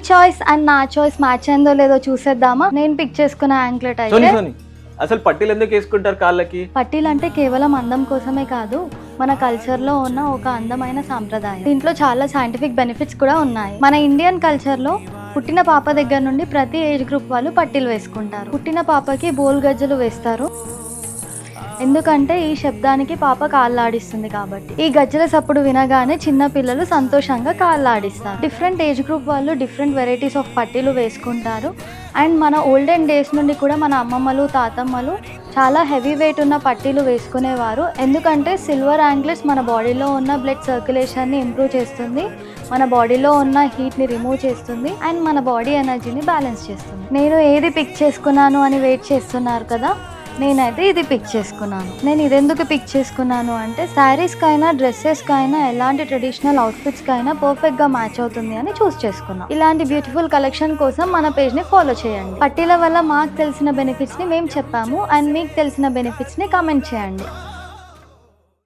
Choice and నా choice match అయిందో లేదో చూసేద్దామా. నేను పిక్ చేసుకున్న యాంక్లెట్ అయితే అసలు పట్టీలు ఎందుకు వేసుకుంటారు కాళ్ళకి? పట్టీలు అంటే కేవలం అందం కోసమే కాదు, మన కల్చర్ లో ఉన్న ఒక అందమైన సాంప్రదాయం. దీంట్లో చాలా సైంటిఫిక్ బెనిఫిట్స్ కూడా ఉన్నాయి. మన ఇండియన్ కల్చర్ లో పుట్టిన పాప దగ్గర నుండి ప్రతి ఏజ్ గ్రూప్ వాళ్ళు పట్టీలు వేసుకుంటారు. పుట్టిన పాపకి బోల్ గజ్జలు వేస్తారు, ఎందుకంటే ఈ శబ్దానికి పాప కాళ్ళాడిస్తుంది కాబట్టి. ఈ గజ్జల సప్పుడు వినగానే చిన్న పిల్లలు సంతోషంగా కాళ్ళాడిస్తారు. డిఫరెంట్ ఏజ్ గ్రూప్ వాళ్ళు డిఫరెంట్ వెరైటీస్ ఆఫ్ పట్టీలు వేసుకుంటారు. అండ్ మన ఓల్డెన్ డేస్ నుండి కూడా మన అమ్మమ్మలు తాతమ్మలు చాలా హెవీ వెయిట్ ఉన్న పట్టీలు వేసుకునేవారు. ఎందుకంటే సిల్వర్ యాంక్లెట్స్ మన బాడీలో ఉన్న బ్లడ్ సర్క్యులేషన్ని ఇంప్రూవ్ చేస్తుంది, మన బాడీలో ఉన్న హీట్ని రిమూవ్ చేస్తుంది అండ్ మన బాడీ ఎనర్జీని బ్యాలెన్స్ చేస్తుంది. నేను ఏది పిక్ చేసుకున్నాను అని వెయిట్ చేస్తున్నారు కదా, నేనైతే ఇది పిక్ చేసుకున్నాను. నేను ఇదెందుకు పిక్ చేసుకున్నాను అంటే శారీస్కైనా డ్రెస్సెస్కైనా ఎలాంటి ట్రెడిషనల్ అవుట్ఫిట్స్కైనా పర్ఫెక్ట్గా మ్యాచ్ అవుతుంది అని చూస్ చేసుకున్నాను. ఇలాంటి బ్యూటిఫుల్ కలెక్షన్ కోసం మన పేజ్ని ఫాలో చేయండి. పట్టీల వల్ల మాకు తెలిసిన బెనిఫిట్స్ని మేము చెప్పాము అండ్ మీకు తెలిసిన బెనిఫిట్స్ని కామెంట్ చేయండి.